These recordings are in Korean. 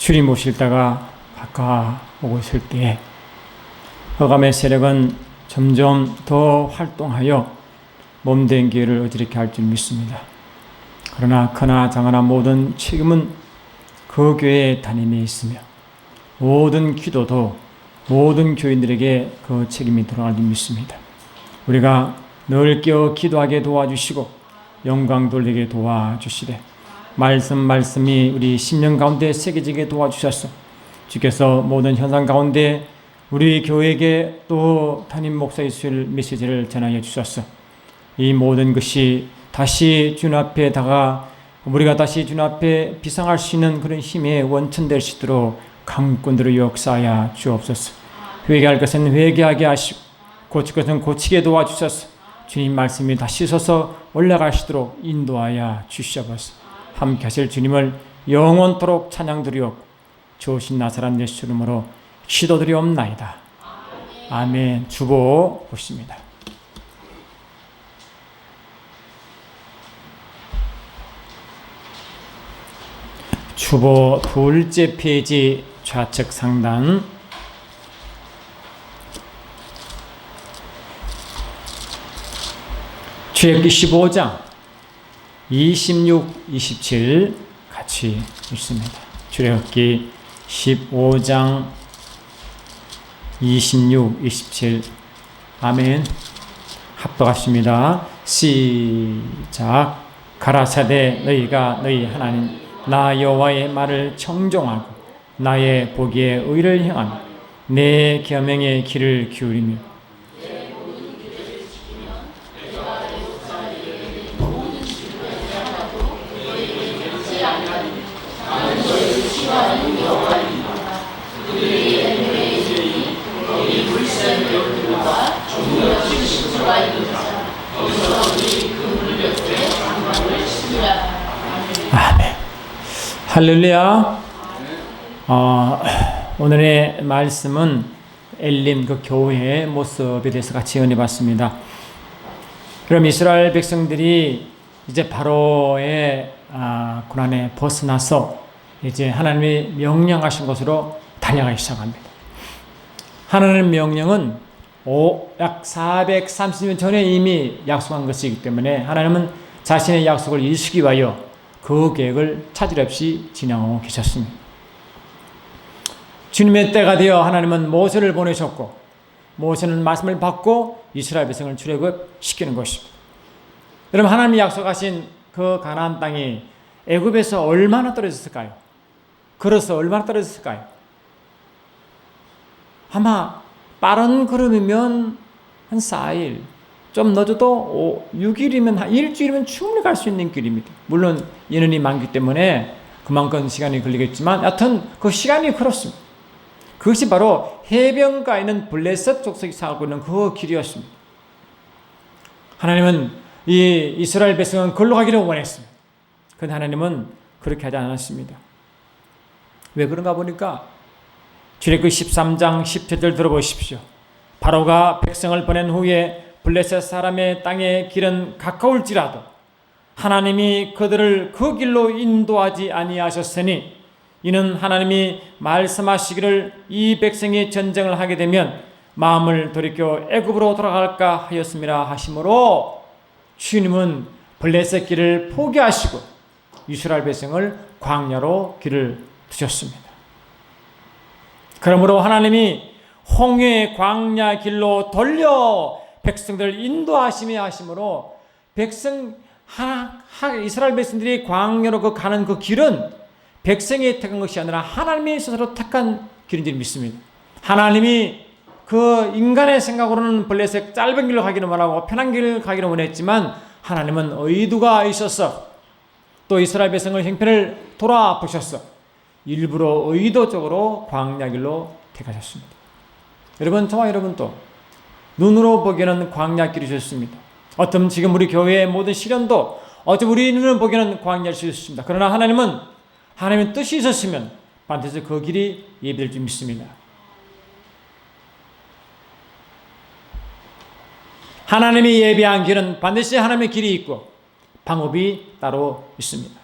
주님 오실 때가 가까워오고 있을 때에 흑암의 세력은 점점 더 활동하여 몸된 교회를 어지럽게 할 줄 믿습니다. 그러나 크나 작으나 모든 책임은 그 교회의 담임에 있으며 모든 기도도 모든 교인들에게 그 책임이 돌아갈 줄 믿습니다. 우리가 늘 깨어 기도하게 도와주시고 영광 돌리게 도와주시되 말씀이 우리 심령 가운데 새겨지게 도와주셨소. 주께서 모든 현상 가운데 우리 교회에게 또 담임 목사의 주실 메시지를 전하여 주셨소. 이 모든 것이 다시 주님 앞에 다가 우리가 다시 주님 앞에 비상할 수 있는 그런 힘의 원천 될 수 있도록 강권대로 역사하여 주옵소서. 회개할 것은 회개하게 하시고 고칠 것은 고치게 도와주셔서 주님 말씀이 다시 서서 올라가시도록 인도하여 주시옵소서. 함께 하실 주님을 영원토록 찬양드리옵고 좋으신 나사렛 예수 이름으로 기도드리옵나이다. 아멘. 주보 보십니다. 주보 둘째 페이지 좌측 상단 출애굽기 15장 26, 27 같이 읽습니다. 출애굽기 15장 26, 27 아멘. 합독하십니다. 시작. 가라사대 너희가 너희 하나님 나 여호와의 말을 청종하고 나의 보기에 의를 행하며 내 계명의 귀를 기울이며 아멘. 할렐루야. 오늘의 말씀은 엘림 그 교회의 모습에 대해서 같이 은혜받습니다. 그럼 이스라엘 백성들이 이제 바로의 고난에 벗어나서 이제 하나님이 명령하신 곳으로 달려가기 시작합니다. 하나님의 명령은 약 430년 전에 이미 약속한 것이기 때문에 하나님은 자신의 약속을 이루시기 위하여 그 계획을 차질 없이 진행하고 계셨습니다. 주님의 때가 되어 하나님은 모세를 보내셨고 모세는 말씀을 받고 이스라엘 백성을 출애굽시키는 것입니다. 여러분 하나님이 약속하신 그 가나안 땅이 애굽에서 얼마나 떨어졌을까요? 걸어서 얼마나 떨어졌을까요? 아마 빠른 걸음이면 한 4일, 좀 늦어도 6일이면 한 일주일이면 충분히 갈 수 있는 길입니다. 물론 인원이 많기 때문에 그만큼 시간이 걸리겠지만 여하튼 그 시간이 그렇습니다. 그것이 바로 해변가에 있는 블레셋 족속이 살고 있는 그 길이었습니다. 하나님은 이 이스라엘 백성은 걸로 가기를 원했습니다. 그런데 하나님은 그렇게 하지 않았습니다. 왜 그런가 보니까 출애굽기 13장 17절 들어보십시오. 바로가 백성을 보낸 후에 블레셋 사람의 땅의 길은 가까울지라도 하나님이 그들을 그 길로 인도하지 아니하셨으니 이는 하나님이 말씀하시기를 이 백성이 전쟁을 하게 되면 마음을 돌이켜 애굽으로 돌아갈까 하였음이라 하시므로 주님은 블레셋 길을 포기하시고 이스라엘 백성을 광야로 길을 두셨습니다. 그러므로 하나님이 홍해 광야 길로 돌려 백성들을 인도하시며 하심으로 이스라엘 백성들이 광야로 가는 그 길은 백성이 택한 것이 아니라 하나님이 스스로 택한 길인 줄 믿습니다. 하나님이 그 인간의 생각으로는 블레셋 짧은 길로 가기를 원하고 편한 길을 가기를 원했지만 하나님은 의도가 있어서 또 이스라엘 백성을 형편을 돌아보셨어 일부러 의도적으로 광야 길로 택하셨습니다. 여러분 저와 여러분도 눈으로 보기에는 광야 길이 좋습니다. 어떤 지금 우리 교회의 모든 시련도 어차피 우리 눈으로 보기에는 광야일 수 있습니다. 그러나 하나님은 하나님의 뜻이 있었으면 반드시 그 길이 예비될 줄 믿습니다. 하나님이 예비한 길은 반드시 하나님의 길이 있고 방법이 따로 있습니다.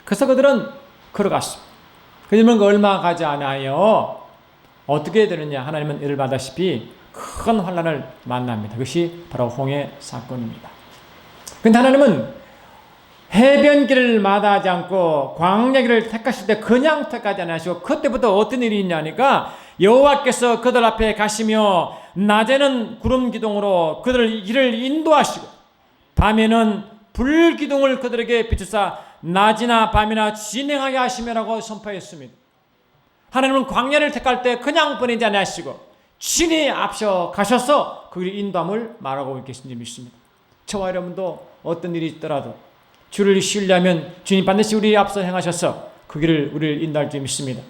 그래서 그들은 걸어갔습니다. 그러면 얼마 가지 않아요. 어떻게 되느냐? 하나님은 이를 받다시피 큰 환난을 만납니다. 그것이 바로 홍해 사건입니다. 그런데 하나님은 해변길을 마다하지 않고 광야길을 택하실 때 그냥 택하지 않으시고 그때부터 어떤 일이 있냐니까 여호와께서 그들 앞에 가시며 낮에는 구름 기둥으로 그들을 길을 인도하시고 밤에는 불 기둥을 그들에게 비추사 낮이나 밤이나 진행하게 하시며라고 선포했습니다. 하나님은 광야를 택할 때 그냥 보내지 않으시고 친히 앞서 가셔서 그 인도함을 말하고 계신지 믿습니다. 저와 여러분도 어떤 일이 있더라도 주를 신뢰하면 주님 반드시 우리 앞서 행하셔서 그 길을 우리를 인도할 줄 믿습니다.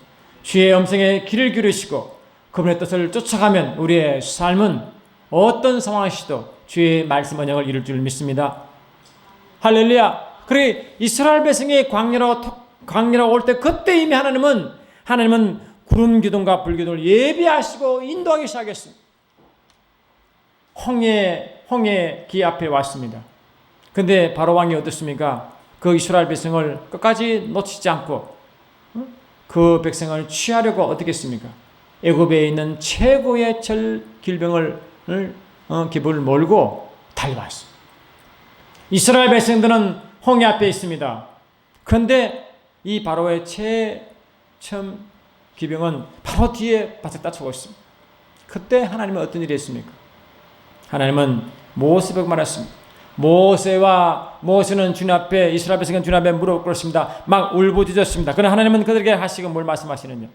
주의 음성에 귀를 기울이시고 그분의 뜻을 쫓아가면 우리의 삶은 어떤 상황이시도 주의 말씀 언약을 이룰 줄 믿습니다. 할렐루야. 그래 이스라엘 백성이 광야로 올 때 그때 이미 하나님은 구름 기둥과 불 기둥을 예비하시고 인도하기 시작했습니다. 홍해 기 앞에 왔습니다. 근데 바로 왕이 어떻습니까? 그 이스라엘 백성을 끝까지 놓치지 않고 그 백성을 취하려고 어떻게 했습니까? 애굽에 있는 최고의 질병을 기부를 몰고 달려왔습니다. 이스라엘 백성들은 홍해 앞에 있습니다. 그런데 이 바로의 최첨 기병은 바로 뒤에 바짝 따라오고 있습니다. 그때 하나님은 어떤 일이 했습니까? 하나님은 모세에게 말했습니다. 모세는 주님 앞에 이스라엘 백성은 주님 앞에 무릎 꿇었습니다. 막 울부짖었습니다. 그러나 하나님은 그들에게 하시고 뭘 말씀하시느냐?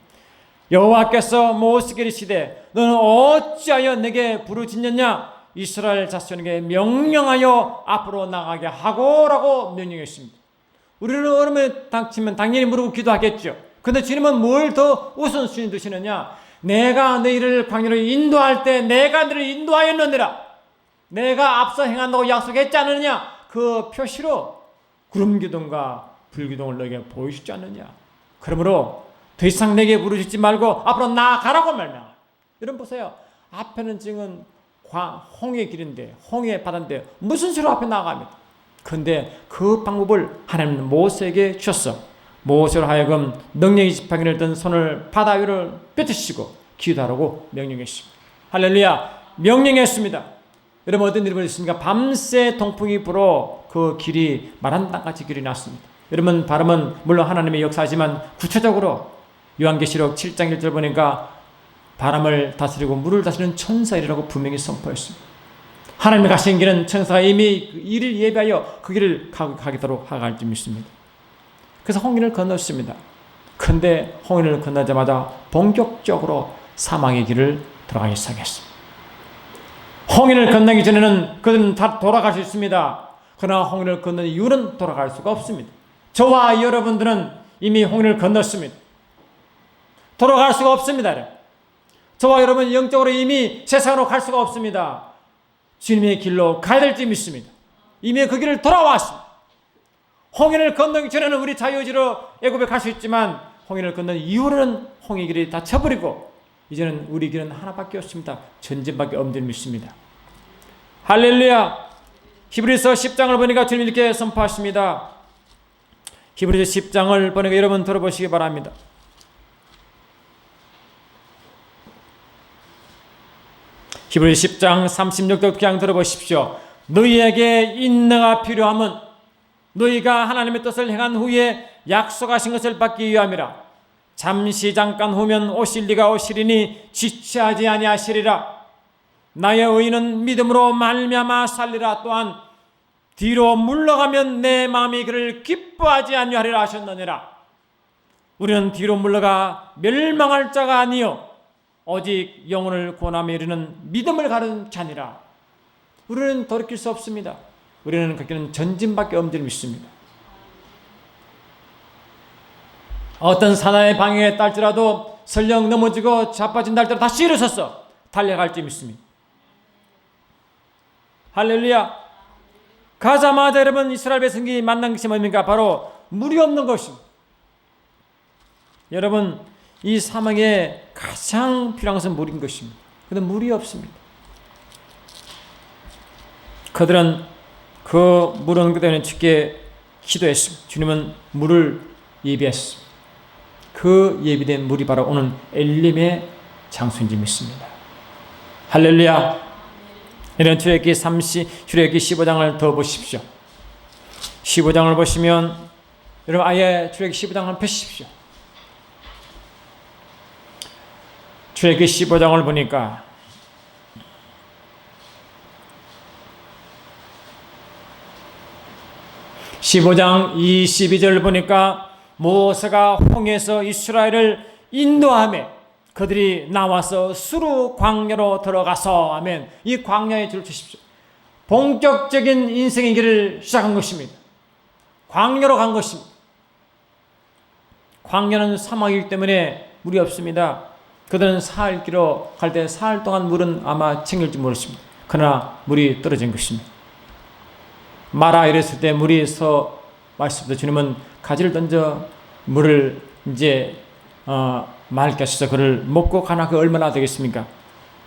여호와께서 모세에게 이르시되 너는 어찌하여 내게 부르짖느냐? 이스라엘 자손에게 명령하여 앞으로 나가게 하고라고 명령했습니다. 우리는 얼음에 닥치면 당연히 무릎 기도하겠죠. 그런데 주님은 뭘 더 우선순위 두시느냐? 내가 너희를 광야로 인도할 때 내가 너희를 인도하였느니라. 내가 앞서 행한다고 약속했지 않느냐? 그 표시로 구름 기둥과 불 기둥을 너에게 보여주지 않느냐? 그러므로 더 이상 내게 부르짖지 말고 앞으로 나아가라고 말명하. 여러분 보세요. 앞에는 지금 홍해 길인데 홍해 바다인데 무슨 수로 앞에 나아갑니까? 그런데 그 방법을 하나님은 모세에게 주셨어. 모세로 하여금 능력이 지팡이를 든 손을 바다 위로 뱉으시고 기도하라고 명령했습니다. 할렐루야. 명령했습니다. 여러분 어떤 일이 벌어졌습니까? 밤새 동풍이 불어 그 길이 마른 땅같이 길이 났습니다. 여러분 발음은 물론 하나님의 역사지만 구체적으로 요한계시록 7장 1절 보니까 바람을 다스리고 물을 다스리는 천사이라고 분명히 선포했습니다. 하나님의 가신 길은 천사가 이미 이를 예비하여 그 길을 가도록 하갈 줄 믿습니다. 그래서 홍해를 건넜습니다. 그런데 홍해를 건너자마자 본격적으로 사망의 길을 들어가기 시작했습니다. 홍해를 건너기 전에는 그들은 다 돌아갈 수 있습니다. 그러나 홍해를 건넌 이유는 돌아갈 수가 없습니다. 저와 여러분들은 이미 홍해를 건넜습니다. 돌아갈 수가 없습니다. 저와 여러분 영적으로 이미 세상으로 갈 수가 없습니다. 주님의 길로 가야 될지 믿습니다. 이미 그 길을 돌아왔습니다. 홍해를 건너기 전에는 우리 자유의지로 애굽에 갈 수 있지만 홍해를 건넌 이후로는 홍해 길이 다 쳐버리고 이제는 우리 길은 하나밖에 없습니다. 전진밖에 없는 줄 믿습니다. 할렐루야. 히브리서 10장을 보니까 주님 이렇게 선포하십니다. 히브리서 10장을 보니까 여러분 들어보시기 바랍니다. 히브리서 10장 36절 그냥 들어보십시오. 너희에게 인내가 필요함은 너희가 하나님의 뜻을 행한 후에 약속하신 것을 받기 위함이라. 잠시 잠깐 후면 오실 리가 오시리니 지체하지 아니하시리라. 나의 의인은 믿음으로 말미암아 살리라. 또한 뒤로 물러가면 내 마음이 그를 기뻐하지 아니하리라 하셨느니라. 우리는 뒤로 물러가 멸망할 자가 아니요 오직 영혼을 구원함에 이르는 믿음을 가른 자니라. 우리는 돌이킬 수 없습니다. 우리는 그 길은 전진밖에 없는 줄 믿습니다. 어떤 사나의 방해에 딸지라도 설령 넘어지고 자빠진다 할지라도 다시 일어서서 달려갈 줄 믿습니다. 할렐루야. 가자마자 여러분 이스라엘 백성이 만난 것이 뭡니까? 바로 물이 없는 것입니다. 여러분 이 사막에 가장 필요한 것은 물인 것입니다. 그런데 물이 없습니다. 그들은 그 물은 그대는 주께 기도했습니다. 주님은 물을 예비했습니다. 그 예비된 물이 바로 오는 엘림의 장소인지 믿습니다. 할렐루야. 이런 출애굽기 15장을 더 보십시오. 15장을 보시면 여러분 아예 출애굽기 15장을 펴십시오. 출애굽기 15장을 보니까 (15장 22절) 보니까 모세가 홍해에서 이스라엘을 인도하며 그들이 나와서 수르 광야로 들어가서 하면 이 광야에 줄을 치십시오. 본격적인 인생의 길을 시작한 것입니다. 광야로 간 것입니다. 광야는 사막이기 때문에 물이 없습니다. 그들은 사흘 길로 갈 때 사흘 동안 물은 아마 챙길지 모르십니다. 그러나 물이 떨어진 것입니다. 마라 이랬을 때 물이 서 마실 때 주님은 가지를 던져 물을 이제 맑게 하셔서 그를 먹고 가나 그 얼마나 되겠습니까?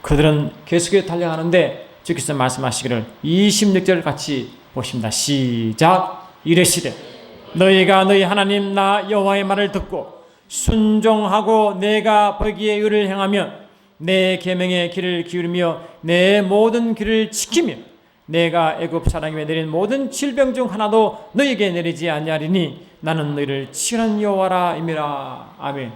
그들은 계속해서 달려가는데 주께서 말씀하시기를 26절 같이 보십니다. 시작. 이르시되 너희가 너희 하나님 나 여호와의 말을 듣고 순종하고 내가 보기에 의를 행하면 내 계명의 길을 기울이며 내 모든 길을 지키며 내가 애굽 사람에게 내린 모든 질병 중 하나도 너희에게 내리지 아니하리니 나는 너희를 치유하는 여호와라 임이라. 아멘.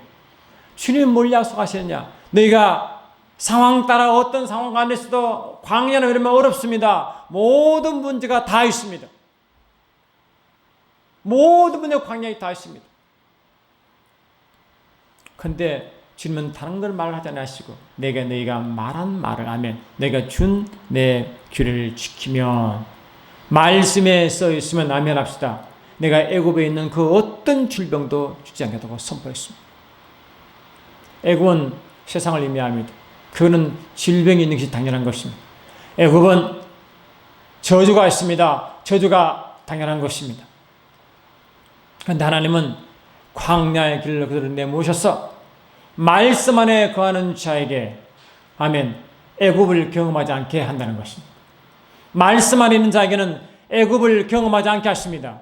주님은 뭘 약속하셨냐? 너희가 상황 따라 어떤 상황 가운데서도 광야는 이러면 어렵습니다. 모든 문제가 다 있습니다. 모든 문제가 광야에 다 있습니다. 근데 주님은 다른 걸 말하지 않으시고 내가 너희가 말한 말을 하면 내가 준 내 규례를 지키면 말씀에 써 있으면 아멘 합시다. 내가 애굽에 있는 그 어떤 질병도 주지 않겠다고 선포했습니다. 애굽은 세상을 의미합니다. 그거는 질병이 있는 것이 당연한 것입니다. 애굽은 저주가 있습니다. 저주가 당연한 것입니다. 그런데 하나님은 광야의 길로 그들을 내모셔서 말씀 안에 거하는 자에게 아멘 애굽을 경험하지 않게 한다는 것입니다. 말씀 안에 있는 자에게는 애굽을 경험하지 않게 하십니다.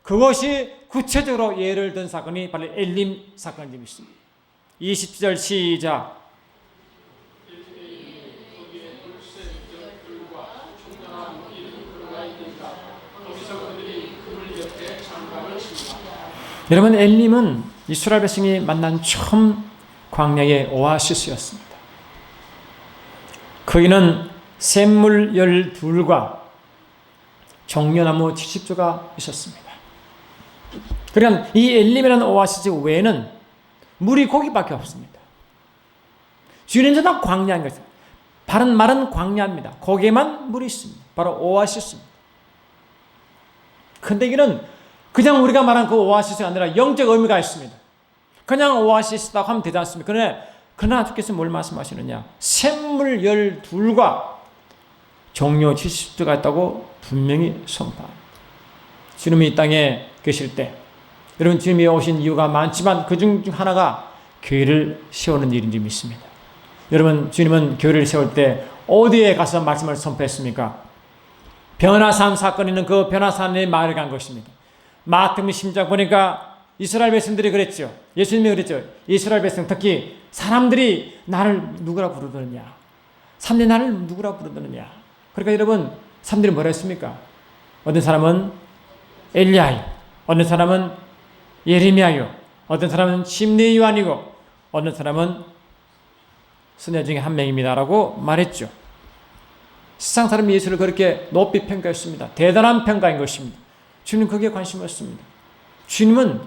그것이 구체적으로 예를 든 사건이 바로 엘림 사건이 있습니다. 20절 시작. 여러분 엘림은 이스라엘 백성이 만난 처음 광야의 오아시스였습니다. 거기는 샘물 12과 종려나무 70조가 있었습니다. 그러니까 이 엘림이라는 오아시스 외에는 물이 거기밖에 없습니다. 주는 전다 광야인 것입니다. 바른 말은 광야입니다. 거기에만 물이 있습니다. 바로 오아시스입니다. 근데 이는 그냥 우리가 말한 그 오아시스가 아니라 영적 의미가 있습니다. 그냥 오아시스라고 하면 되지 않습니까? 그러나 주께서 뭘 말씀하시느냐? 샘물 12과 종려 70조가 있다고 분명히 선포합니다. 주님이 이 땅에 계실 때 여러분 주님이 오신 이유가 많지만 그중 하나가 교회를 세우는 일인지 믿습니다. 여러분 주님은 교회를 세울 때 어디에 가서 말씀을 선포했습니까? 변화산 사건이 있는 그 변화산에 마을에 간 것입니다. 마태복음 10장 보니까 이스라엘 백성들이 그랬죠. 예수님이 그랬죠. 이스라엘 백성 특히 사람들이 나를 누구라 부르느냐. 사람들이 나를 누구라 부르느냐. 그러니까 여러분 사람들이 뭐라 했습니까? 어떤 사람은 엘리야요. 어떤 사람은 예레미야요. 어떤 사람은 심리 요한이고 어떤 사람은 선녀 중에 한 명입니다라고 말했죠. 세상 사람이 예수를 그렇게 높이 평가했습니다. 대단한 평가인 것입니다. 주님은 거기에 관심이 없습니다. 주님은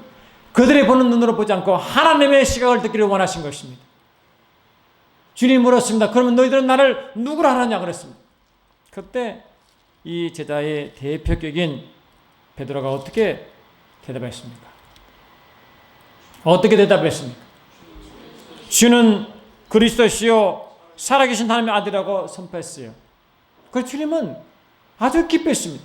그들의 보는 눈으로 보지 않고 하나님의 시각을 듣기를 원하신 것입니다. 주님이 물었습니다. 그러면 너희들은 나를 누구라 하느냐 그랬습니다. 그때 이 제자의 대표격인 베드로가 어떻게 대답했습니까? 어떻게 대답했습니까? 주는 그리스도시요 살아계신 하나님의 아들이라고 선포했어요. 그 주님은 아주 기뻐했습니다.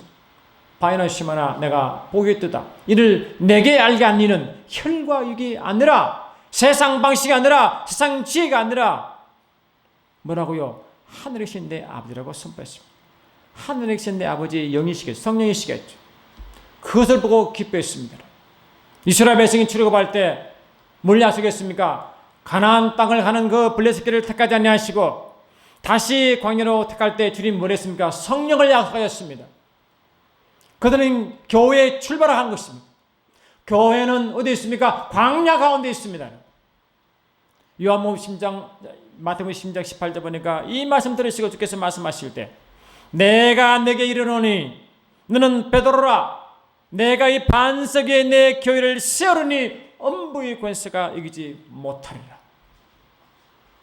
바이나 시마나 내가 보겠도다. 이를 내게 알게 한 이는 혈과 육이 아니라 세상 방식이 아니라 세상 지혜가 아니라 뭐라고요? 하늘에 계신 내 아버지라고 선포했습니다. 하늘에 계신 내 아버지의 영이시겠죠. 성령이시겠죠. 그것을 보고 기뻐했습니다. 이스라엘 백성이 출애굽할 때 뭘 약속했습니까? 가나안 땅을 가는 그 블레셋길을 택하지 아니하시고 다시 광야로 택할 때 주님 뭘 했습니까? 성령을 약속하셨습니다. 그들은 교회에 출발을 한 것입니다. 교회는 어디 있습니까? 광야 가운데 있습니다. 마태복음 10장 18절 보니까 이 말씀 들으시고 주께서 말씀하실 때 내가 내게 이르노니 너는 베드로라 내가 이 반석 위에 내 교회를 세우리니 엄부의 권세가 이기지 못하리라.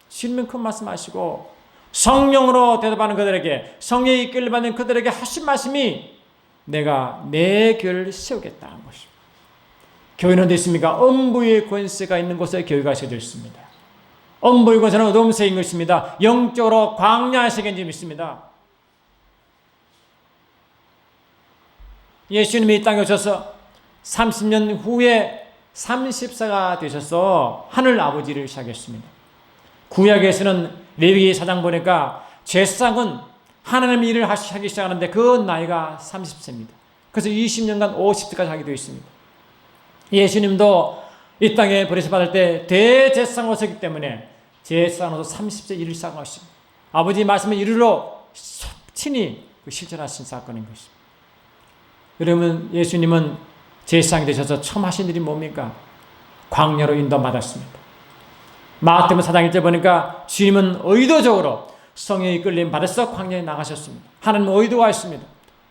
주님은 그 말씀하시고 성령으로 대답하는 그들에게 성령이 이끌려 받는 그들에게 하신 말씀이 내가 내 교회를 세우겠다 하는 것입니다. 교회는 어디 있습니까? 엄부의 권세가 있는 곳에 교회가 세워져 있습니다. 엄부의 권세는 어두움 세인 것입니다. 영적으로 광야의 세계인 줄 믿습니다. 예수님이 이 땅에 오셔서 30년 후에 30사가 되셔서 하늘 아버지를 시작했습니다. 구약에서는 레위기 4장 보니까 제사장은 하나님 일을 하기 시작하는데 그 나이가 30세입니다. 그래서 20년간 50세까지 하게 되어 있습니다. 예수님도 이 땅에 버리심받을 때 대제사장으로 서기 때문에 제사장으로서 30세 일을 시작한 것입니다. 아버지 말씀을 이루러 친히 실천하신 사건인 것입니다. 여러분, 예수님은 제사장이 되셔서 처음 하신 일이 뭡니까? 광야로 인도받았습니다. 마태복음 4장 1절 보니까 주님은 의도적으로 성령의 이끌림 받아서 광야에 나가셨습니다. 하나님은 의도가 있습니다.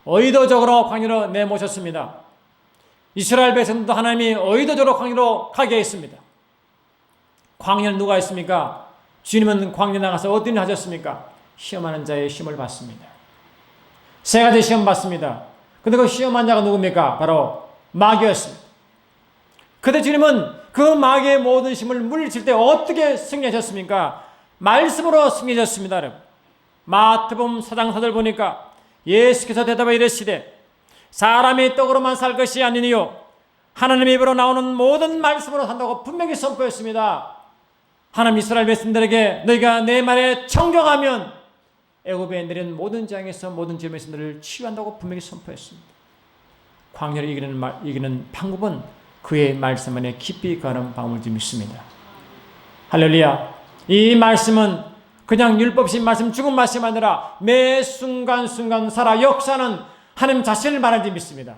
의도적으로 광야로 내모셨습니다. 이스라엘 백성도 하나님이 의도적으로 광야로 가게 했습니다. 광야는 누가 했습니까? 주님은 광야에 나가서 어떤 일을 하셨습니까? 시험하는 자의 시험을 받습니다. 세 가지 시험 받습니다. 근데 그 시험한 자가 누굽니까? 바로 마귀였습니다. 그때 주님은 그 마귀의 모든 시험을 물리칠 때 어떻게 승리하셨습니까? 말씀으로 승리하셨습니다. 여러분. 마태복음 4장 4절 보니까 예수께서 대답하여 이르시되 사람이 떡으로만 살 것이 아니니요 하나님의 입으로 나오는 모든 말씀으로 산다고 분명히 선포했습니다. 하나님 이스라엘 백성들에게 너희가 내 말에 청종하면 애굽에 내린 모든 재앙에서 모든 질병에서 너를 치유한다고 분명히 선포했습니다. 광야를 이기는 방법은 그의 말씀 안에 깊이 가는 방법을 믿습니다. 할렐루야. 이 말씀은 그냥 율법식 말씀, 죽은 말씀이 아니라 매 순간순간 살아 역사는 하나님 자신을 말하는지 믿습니다.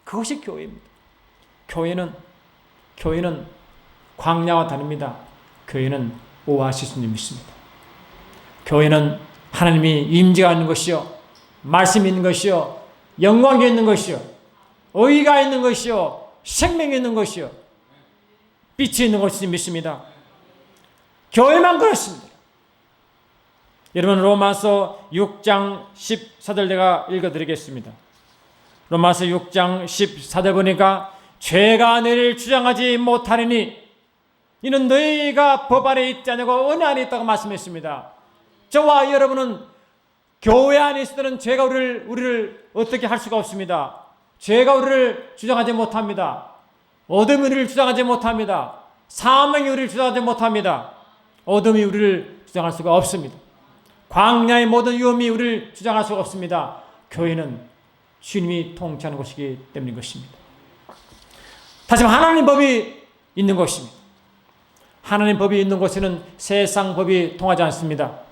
그것이 교회입니다. 교회는 광야와 다릅니다. 교회는 오아시스인 믿습니다. 교회는 하나님이 임재가 있는 것이요, 말씀이 있는 것이요, 영광이 있는 것이요, 의가 있는 것이요, 생명이 있는 것이요, 빛이 있는 것이 믿습니다. 교회만 그렇습니다. 여러분, 로마서 6장 14절 내가 읽어드리겠습니다. 로마서 6장 14절 보니까 죄가 너희를 주장하지 못하리니 이는 너희가 법 안에 있지 않냐고 은혜 안에 있다고 말씀했습니다. 저와 여러분은 교회 안에 있을 때는 죄가 우리를 어떻게 할 수가 없습니다. 죄가 우리를 주장하지 못합니다. 어둠이 우리를 주장하지 못합니다. 사망이 우리를 주장하지 못합니다. 어둠이 우리를 주장할 수가 없습니다. 광야의 모든 위험이 우리를 주장할 수가 없습니다. 교회는 주님이 통치하는 것이기 때문인 것입니다. 다시 말해 하나님 법이 있는 것입니다. 하나님 법이 있는 곳에는 세상 법이 통하지 않습니다.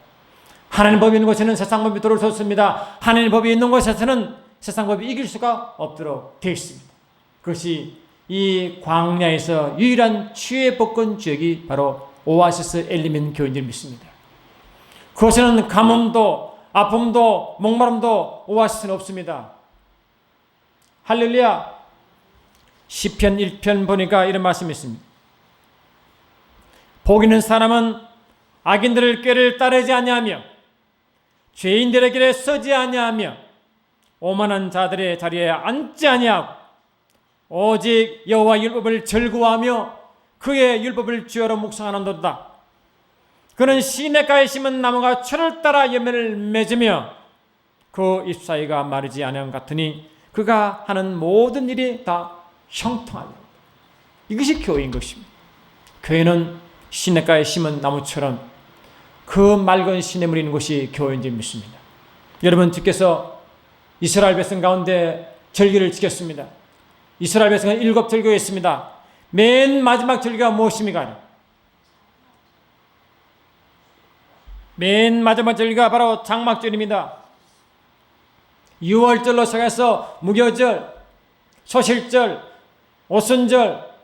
하나님 법이 있는 곳에는 세상 법이 들어올 수 없습니다. 하나님 법이 있는 곳에서는 세상 법이 이길 수가 없도록 되어 있습니다. 그것이 이 광야에서 유일한 치유의 복권 지역이 바로 오아시스 엘리멘 교인들 믿습니다. 그것에는 가뭄도 아픔도 목마름도 오아시스는 없습니다. 할렐루야. 시편 1편 보니까 이런 말씀이 있습니다. 복 있는 사람은 악인들의 꾀를 따르지 아니하며 죄인들의 길에 서지 아니하며 오만한 자들의 자리에 앉지 아니하고 오직 여호와 율법을 즐거워하며 그의 율법을 주야로 묵상하는도다. 그는 시냇가에 심은 나무가 철을 따라 열매를 맺으며 그 잎사귀가 마르지 아니함 같으니 그가 하는 모든 일이 다 형통하다. 이것이 교회인 것입니다. 교회는 시냇가에 심은 나무처럼 그 맑은 시냇물이 있는 곳이 교회인 줄 믿습니다. 여러분, 주께서 이스라엘 백성 가운데 절기를 지켰습니다. 이스라엘 백성은 7절기였습니다. 맨 마지막 절기가 무엇입니까? 맨 마지막 절기가 바로 장막절입니다. 6월절로 시작해서 무교절, 소실절, 오순절,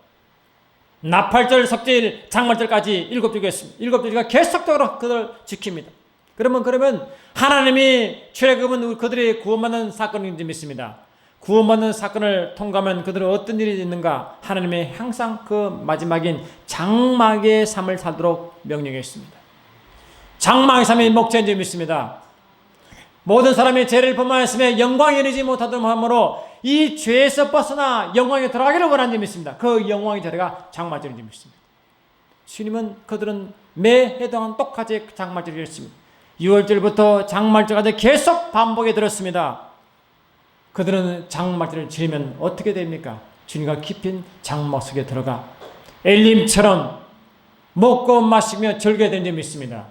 나팔절, 석제일, 장말절까지 7절기가 있습니다. 7절기가 계속적으로 그들 지킵니다. 그러면 하나님이 출애굽은 그들이 구원받는 사건인지 믿습니다. 구원받는 사건을 통과하면 그들은 어떤 일이 있는가? 하나님이 항상 그 마지막인 장막의 삶을 살도록 명령했습니다. 장막의 삶이 목적인지 믿습니다. 모든 사람이 죄를 범하였으며 영광에 이르지 못하도록 하므로 이 죄에서 벗어나 영광에 들어가기를 원하는 줄 믿습니다. 그 영광의 자리가 장막절인 줄 믿습니다. 주님은 그들은 매 해당은 똑같이 장막절을 했습니다. 6월절부터 장막절까지 계속 반복해 들었습니다. 그들은 장막절을 지으면 어떻게 됩니까? 주님과 깊은 장막 속에 들어가 엘림처럼 먹고 마시며 즐겨야 되는 줄 믿습니다.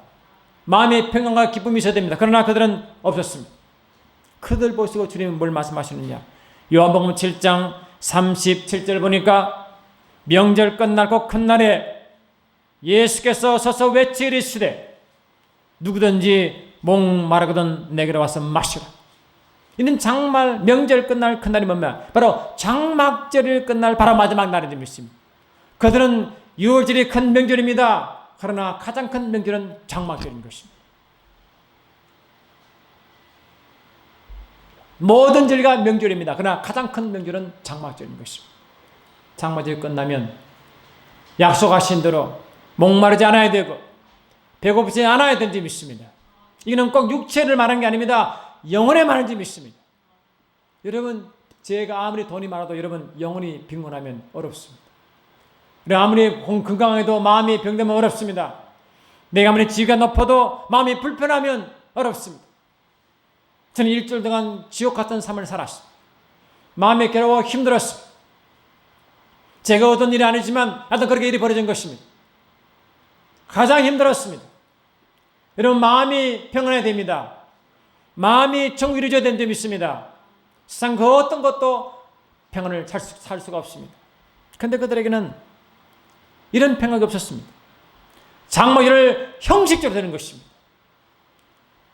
마음의 평안과 기쁨이 있어야 됩니다. 그러나 그들은 없었습니다. 그들 보시고 주님은 뭘 말씀하시느냐? 요한복음 7장 37절 보니까 명절 끝나고 큰 날에 예수께서 서서 외치 이르시되 누구든지 목마르거든 내게로 와서 마시라. 이는 장말 명절 끝날 큰 날이 뭡니까? 바로 장막절일 끝날 바로 마지막 날인 줄 믿습니다. 그들은 6월절이 큰 명절입니다. 그러나 가장 큰 명절은 장막절인 것입니다. 모든 절기가 명절입니다. 그러나 가장 큰 명절은 장막절인 것입니다. 장막절이 끝나면 약속하신 대로 목마르지 않아야 되고 배고프지 않아야 되는지 믿습니다. 이거는 꼭 육체를 말하는 게 아닙니다. 영혼에 말하는 줄 믿습니다. 여러분, 제가 아무리 돈이 많아도 여러분 영혼이 빈곤하면 어렵습니다. 아무리 건강해도 마음이 병들면 어렵습니다. 내가 아무리 지위가 높아도 마음이 불편하면 어렵습니다. 저는 일주일 동안 지옥 같은 삶을 살았습니다. 마음이 괴로워 힘들었습니다. 제가 얻은 일이 아니지만 하여튼 그렇게 일이 벌어진 것입니다. 가장 힘들었습니다. 여러분, 마음이 평안해야 됩니다. 마음이 정의로워져야 되는 데 믿습니다. 세상 그 어떤 것도 평안을 살 수가 없습니다. 그런데 그들에게는 이런 평안이 없었습니다. 장막절을 형식적으로 되는 것입니다.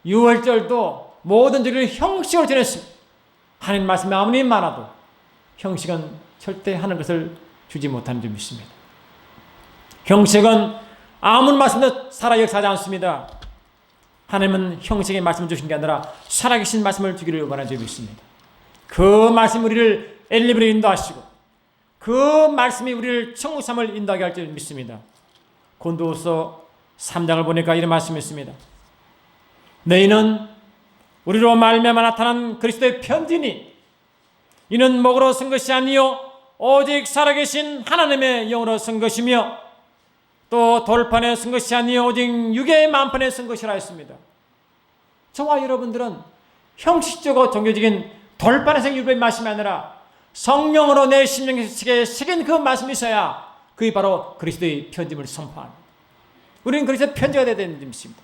6월절도 모든 절을 형식으로 지냈습니다. 하나님 말씀이 아무리 많아도 형식은 절대 하는 것을 주지 못하는 줄 믿습니다. 형식은 아무리 말씀도 살아 역사하지 않습니다. 하나님은 형식의 말씀을 주신 게 아니라 살아계신 말씀을 주기를 원하는 줄 믿습니다. 그 말씀이 우리를 엘리브로 인도하시고 그 말씀이 우리를 천국 삶을 인도하게 할 줄 믿습니다. 고린도후서 3장을 보니까 이런 말씀이 있습니다. 너희는 우리로 말미암아 나타난 그리스도의 편지니 이는 목으로 쓴 것이 아니요 오직 살아계신 하나님의 영으로 쓴 것이며 또 돌판에 쓴 것이 아니요 오직 육의 만판에 쓴 것이라 했습니다. 저와 여러분들은 형식적으로 종교적인 돌판에서 율법의 말씀이 아니라 성령으로 내 심령에 새긴 그 말씀이 있어야 그게 바로 그리스도의 편지를 선포합니다. 우리는 그리스도의 편지가 되어야 되는 것입니다.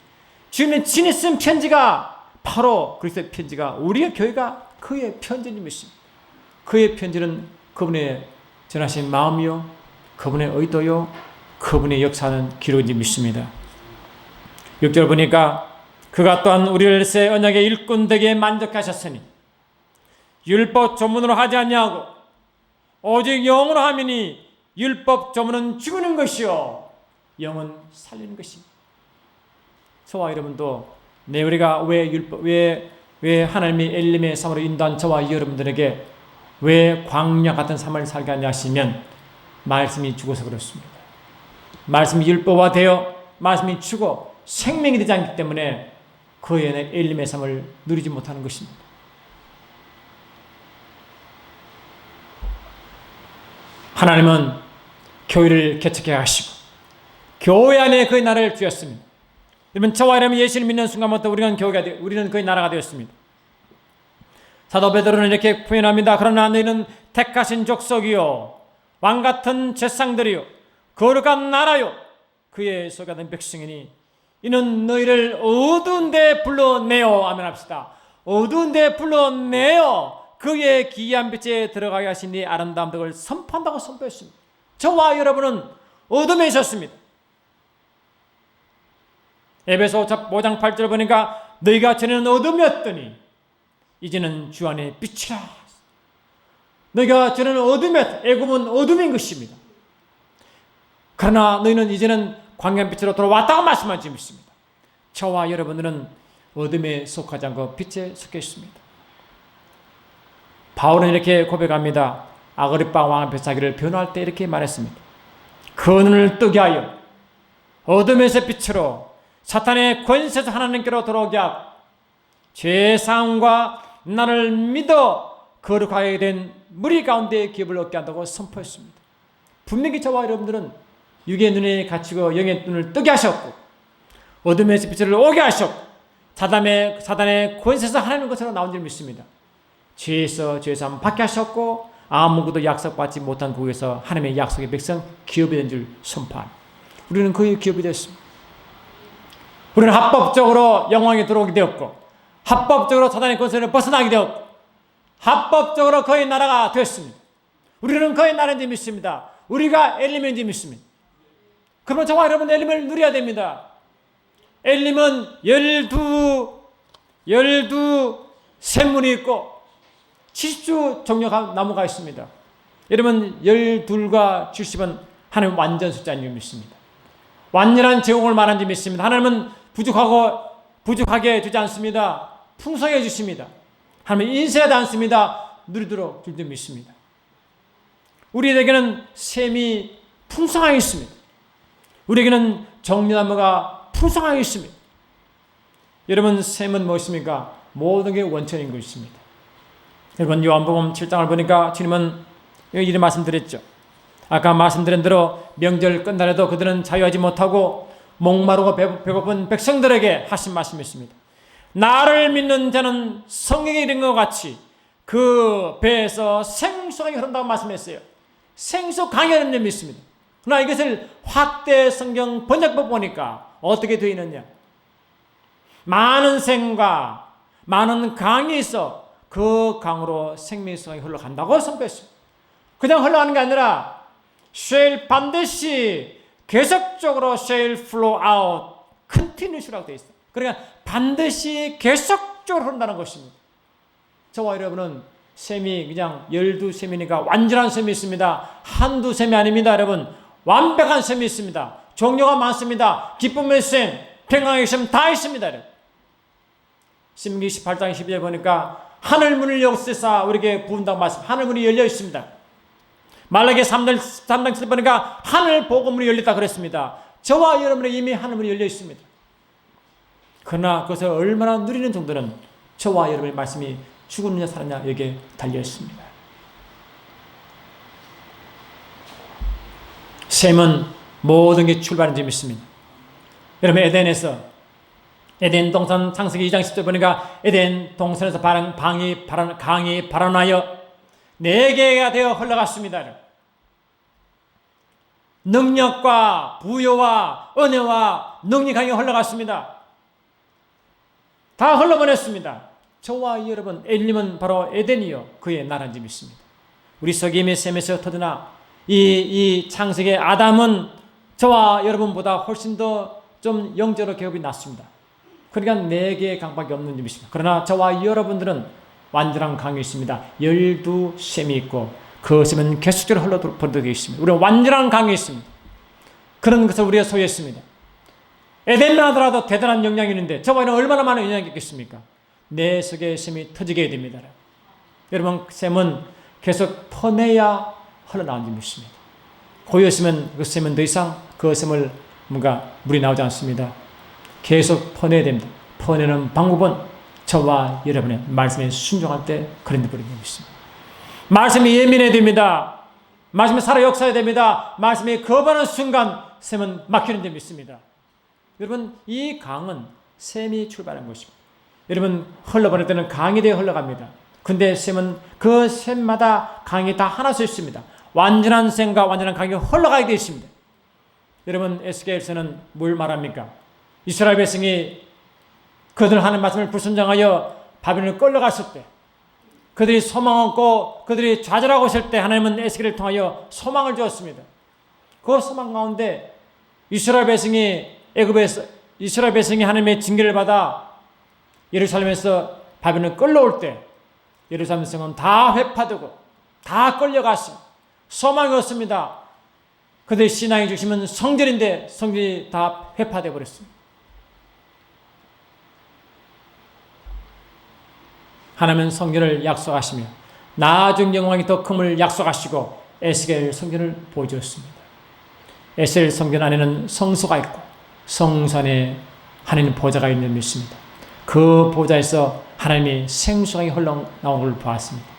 주님의 친히 쓴 편지가 바로 그리스도의 편지가 우리의 교회가 그의 편지인 것입니다. 그의 편지는 그분의 전하신 마음이요 그분의 의도요 그분의 역사는 기록인지 믿습니다. 6절 보니까 그가 또한 우리를 새 언약의 일꾼 되게 만족하셨으니 율법 조문으로 하지 아니하고 오직 영으로 하미니 율법 조문은 죽이는 것이요 영은 살리는 것입니다. 저와 여러분도 우리가 왜 하나님이 엘림의 삶으로 인도한 저와 여러분들에게 왜 광야 같은 삶을 살게 하냐 하시면 말씀이 죽어서 그렇습니다. 말씀이 율법화되어 말씀이 죽어 생명이 되지 않기 때문에 그 엘림의 삶을 누리지 못하는 것입니다. 하나님은 교회를 개척해 하시고 교회 안에 그의 나라를 주셨습니다. 여러분, 저와 여러분이 예수를 믿는 순간부터 우리는 그의 나라가 되었습니다. 사도 베드로는 이렇게 표현합니다. 그러나 너희는 택하신 족속이요 왕같은 제상들이요 거룩한 나라요 그의 소개된 백성이니 이는 너희를 어두운 데 불러내어 아멘 합시다. 어두운 데 불러내어 그의 기이한 빛에 들어가게 하신 이 아름다운 덕을 선포한다고 선포했습니다. 저와 여러분은 어둠에 있었습니다. 에베소 5장 8절 보니까 너희가 전에는 어둠이었더니 이제는 주 안에 빛이라. 너희가 전에는 어둠이었다. 애굽은 어둠인 것입니다. 그러나 너희는 이제는 광야의 빛으로 돌아왔다고 말씀하고 있습니다. 저와 여러분들은 어둠에 속하지 않고 빛에 속해 있습니다. 바울은 이렇게 고백합니다. 아그리빠 왕 앞에 자기를 변호할 때 이렇게 말했습니다. 그 눈을 뜨게 하여 어둠에서 빛으로 사탄의 권세에서 하나님께로 돌아오게 하고 죄사함과 나를 믿어 거룩하게 된 무리 가운데 기업을 얻게 한다고 선포했습니다. 분명히 저와 여러분들은 육의 눈에 갇히고 영의 눈을 뜨게 하셨고 어둠에서 빛을 오게 하셨고 사단의 권세에서 하나님의 것으로 나온 줄 믿습니다. 죄에서 죄사함 받게 하셨고 아무것도 약속받지 못한 곳에서 하나님의 약속의 백성 기업이 된 줄 선포합니다. 우리는 그의 기업이 됐습니다. 우리는 합법적으로 영광에 들어오게 되었고 합법적으로 사단의 권세를 벗어나게 되었고 합법적으로 그의 나라가 되었습니다. 우리는 그의 나라인지 믿습니다. 우리가 엘림인지 믿습니다. 그러면 저와 여러분 엘림을 누려야 됩니다. 엘림은 12 샘물이 있고 70주 종려가 나무가 있습니다. 여러분 12과 70은 하나님 완전 숫자인 줄 믿습니다. 완전한 제공을 말하는 줄 믿습니다. 하나님은 부족하게 주지 않습니다. 풍성해 주십니다. 하나님은 인쇄하지 않습니다. 누리도록 줄 줄 믿습니다. 우리에게는 샘이 풍성하게 있습니다. 우리에게는 종려나무가 풍성하게 있습니다. 여러분 샘은 무엇입니까? 모든 게 원천인 것입니다. 여러분 요한복음 7장을 보니까 주님은 이런 말씀드렸죠. 아까 말씀드린 대로 명절 끝날에도 그들은 자유하지 못하고 목마르고 배고픈 백성들에게 하신 말씀이 있습니다. 나를 믿는 자는 성경에 이른 것 같이 그 배에서 생수가 흐른다고 말씀했어요. 생수 강연을 믿습니다. 그러나 이것을 확대 성경 번역법 보니까 어떻게 되어 있느냐. 많은 샘과 많은 강이 있어 그 강으로 생명수가 흘러간다고 선포했습니다. 그냥 흘러가는 게 아니라 shall 반드시 계속적으로 shall flow out continuous라고 되어 있어요. 그러니까 반드시 계속적으로 흐른다는 것입니다. 저와 여러분은 샘이 그냥 12샘이니까 완전한 샘이 있습니다. 한두 샘이 아닙니다. 여러분 완벽한 샘이 있습니다. 종류가 많습니다. 기쁨의 샘, 평강의 샘 다 있습니다. 여러분. 신명기 18장 12절 보니까 하늘 문을 여시사 우리에게 부은다고 말씀. 하늘 문이 열려 있습니다. 말라기 3장 7절 보니까 하늘 보고문이 열렸다 그랬습니다. 저와 여러분의 이미 하늘 문이 열려 있습니다. 그러나 그것을 얼마나 누리는 정도는 저와 여러분의 말씀이 죽었느냐 살았느냐 여기에 달려 있습니다. 샘은 모든 게 출발인 줄 믿습니다. 여러분 에덴 동산 창세기 2장 10절 보니까 에덴 동산에서 강이 발원하여 4개가 되어 흘러갔습니다. 능력과 부여와 은혜와 능력이 강이 흘러갔습니다. 다 흘러보냈습니다. 저와 여러분 엘림은 바로 에덴이요 그의 나라인지 믿습니다. 우리 속임의 샘에서 터드나 이 창세기의 아담은 저와 여러분보다 훨씬 더 좀 영적으로 개업이 낮습니다. 그러니까 4개의 강밖에 없는 줄 믿습니다. 그러나 저와 여러분들은 완전한 강이 있습니다. 12샘이 있고 그 샘은 계속적으로 흘러버리고 있습니다. 우리는 완전한 강이 있습니다. 그런 것을 우리가 소유했습니다. 에덴만 하더라도 대단한 영향이 있는데 저와는 얼마나 많은 영향이 있겠습니까? 내 속에 샘이 터지게 됩니다. 여러분 샘은 계속 퍼내야 흘러나오는 줄 믿습니다. 고였으면 그 샘은 더 이상 그 샘을 물이 나오지 않습니다. 계속 퍼내야 됩니다. 퍼내는 방법은 저와 여러분의 말씀에 순종할 때 그런 데버리는 것입니다. 말씀이 예민해야 됩니다. 말씀이 살아 역사해야 됩니다. 말씀이 거부하는 순간 샘은 막히는 데 믿습니다. 여러분 이 강은 샘이 출발한 것입니다. 여러분 흘러버릴 때는 강이 되어 흘러갑니다. 근데 샘은 그 샘마다 강이 다 하나씩 있습니다. 완전한 샘과 완전한 강이 흘러가게 되어 있습니다. 여러분 에스겔서는 뭘 말합니까? 이스라엘 백성이 그들 하는 말씀을 불순종하여 바벨론을 끌려갔을 때 그들이 소망 없고 그들이 좌절하고 있을 때 하나님은 에스겔을 통하여 소망을 주었습니다. 그 소망 가운데 이스라엘 백성이 하나님의 징계를 받아 예루살렘에서 바벨론을 끌려올 때 예루살렘 성은 다 회파되고 다 끌려갔습니다. 소망이 없습니다. 그들의 신앙의 중심은 성전인데 성전이 다 회파되어 버렸습니다. 하나님은 성전을 약속하시며 나중 영광이 더 큼을 약속하시고 에스겔 성전을 보여주었습니다. 에스겔 성전 안에는 성소가 있고 성소 안에 하나님 보좌가 있는 줄 믿습니다. 그 보좌에서 하나님이 생수가 흘러나오는 걸 보았습니다.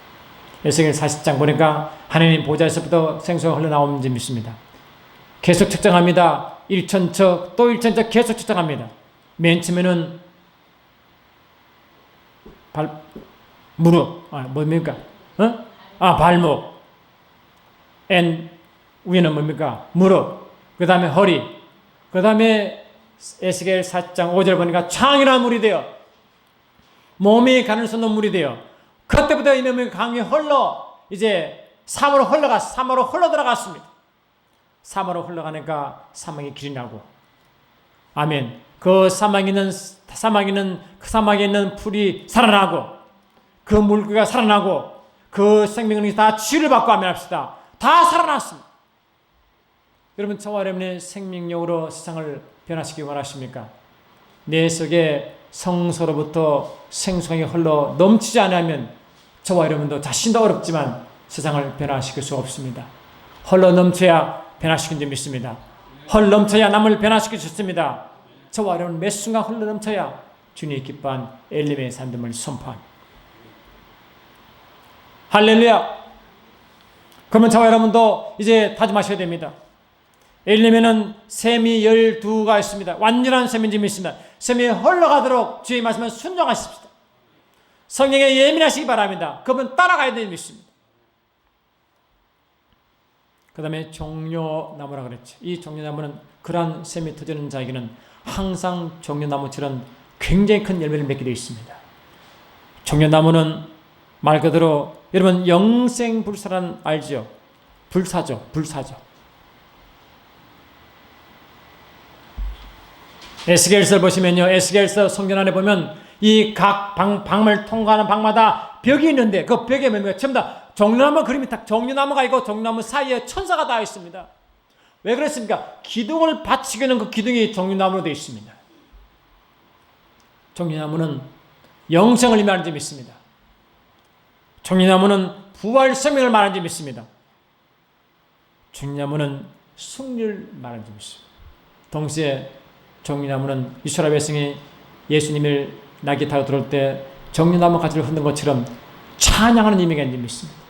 에스겔 40장 보니까 하나님 보좌에서부터 생수가 흘러나오는 줄 믿습니다. 계속 측정합니다. 1,000척 또 1,000척 계속 측정합니다. 맨 처음에는 무릎, 뭡니까? 발목. 위는 뭡니까? 무릎. 그 다음에 허리. 그 다음에 에스겔 4장 5절 보니까 창이나 물이 되어 몸이 가는 수 없는 물이 되어 그때부터 이놈의 강이 이제 사막으로 흘러 들어갔습니다. 사막으로 흘러가니까 사막에 길이 나고, 아멘. 그 사막에 있는 풀이 살아나고, 그 물고기가 살아나고, 그 생명력이 다 치유를 받고, 아멘 합시다. 다 살아났습니다. 여러분, 저와 여러분의 생명력으로 세상을 변화시키기 원하십니까? 내 속에 성소로부터 생수강이 흘러 넘치지 않으면 저와 여러분도 자신도 어렵지만 세상을 변화시킬 수 없습니다. 흘러 넘쳐야 변화시킨 줄 믿습니다. 흘러 넘쳐야 남을 시킬 수 있습니다. 저와 여러분 매 순간 흘러 넘쳐야 주님이 기뻐한 엘림의 산됨을 선포합니다. 할렐루야. 그러면 저와 여러분도 이제 다짐하셔야 됩니다. 엘림에는 샘이 12가 있습니다. 완전한 샘인지 믿습니다. 샘이 흘러가도록 주의 말씀을 순종하십시다. 성령에 예민하시기 바랍니다. 그러면 따라가야 되는 믿습니다. 그 다음에 종려나무라 그랬죠. 이 종려나무는 그러한 샘이 터지는 자에게는 항상 종려나무처럼 굉장히 큰 열매를 맺게 되어 있습니다. 종려나무는 말 그대로 여러분 영생불사란 알죠? 불사죠. 에스겔서를 보시면요, 에스겔서 성전 안에 보면 이 각 방을 통과하는 방마다 벽이 있는데 그 벽에 뭡니까? 전부 다 종려나무 그림이 딱 종려나무가 있고 종려나무 사이에 천사가 다 있습니다. 왜 그랬습니까? 기둥을 받치고 있는 그 기둥이 종려나무로 되어 있습니다. 종려나무는 영생을 의미하는 점이 있습니다. 종려나무는 부활 생명을 말하는 점이 있습니다. 종려나무는 승리를 말하는 점이 있습니다. 동시에 종려나무는 이스라엘 백성이 예수님을 낙에 타고 들어올 때 종려나무 가지를 흔든 것처럼 찬양하는 의미가 있는 점이 있습니다.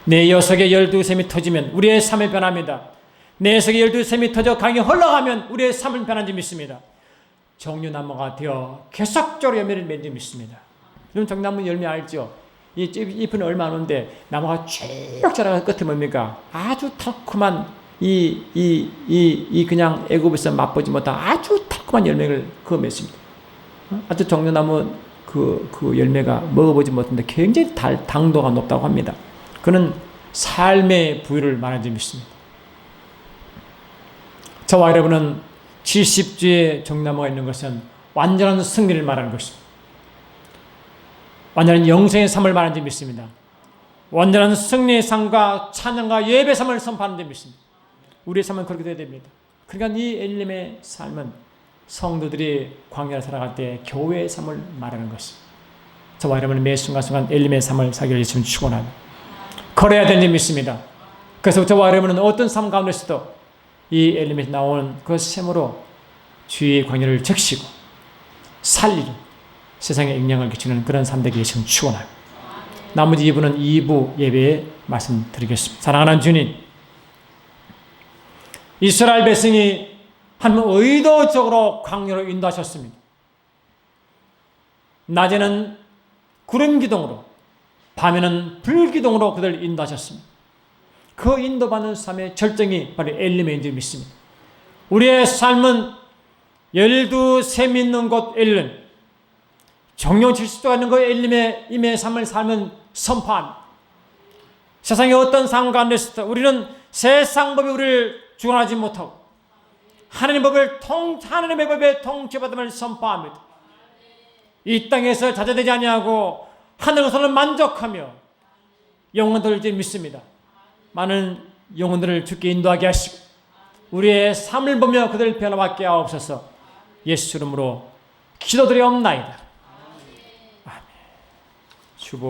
내 녀석에 12샘이 터지면 우리의 삶이 변합니다. 내 녀석에 12샘이 터져 강이 흘러가면 우리의 삶은 변한 점이 있습니다. 종려나무가 되어 계속적으로 열매를 맺는 점이 있습니다. 여러분 종려나무 열매 알죠? 이 잎은 얼마 안 오는데 나무가 쭉 자라가 끝에 뭡니까? 아주 달콤한 그냥 애굽에서 맛보지 못한 아주 달콤한 열매를 맺습니다. 아주 종려나무 그 열매가 먹어보지 못했는데 굉장히 당도가 높다고 합니다. 그는 삶의 부유를 말하는 점이 있습니다. 저와 여러분은 70주의 종려나무가 있는 것은 완전한 승리를 말하는 것입니다. 완전한 영생의 삶을 말하는 점이 있습니다. 완전한 승리의 삶과 찬양과 예배의 삶을 선포하는 점이 있습니다. 우리의 삶은 그렇게 되어야 됩니다. 그러니까 이 엘림의 삶은 성도들이 광야를 살아갈 때 교회의 삶을 말하는 것입니다. 저와 여러분은 매 순간순간 엘림의 삶을 살기를 예수님 축원합니다. 걸어야 되는 점이 있습니다. 그래서 저와 여러분은 어떤 삶 가운데서도 이 엘림에서 나오는 그 샘으로 주의 광야를 적시고 살리는 세상에 영향을 끼치는 그런 삶 되기 예수님 축원합니다. 나머지 2부는 2부 예배에 말씀드리겠습니다. 사랑하는 주님, 이스라엘 백성이 하나님 의도적으로 광야로 인도하셨습니다. 낮에는 구름 기둥으로, 밤에는 불 기둥으로 그들을 인도하셨습니다. 그 인도받는 삶의 절정이 바로 엘림인 줄 믿습니다. 우리의 삶은 12샘 있는 곳 엘림, 정령 70도가 있는 그 엘림의 삶을 삶은 선포합니다. 세상의 어떤 상황 가운데서도 우리는 세상 법이 우리를 주관하지 못하고 하나님의 법에 통치받음을 선포합니다. 이 땅에서 자제되지 아니하고 하늘에서는 만족하며 영혼들을 믿습니다. 많은 영혼들을 주께 인도하게 하시고 우리의 삶을 보며 그들을 변화받게 하옵소서. 예수 이름으로 기도드리옵나이다. 아멘. 주보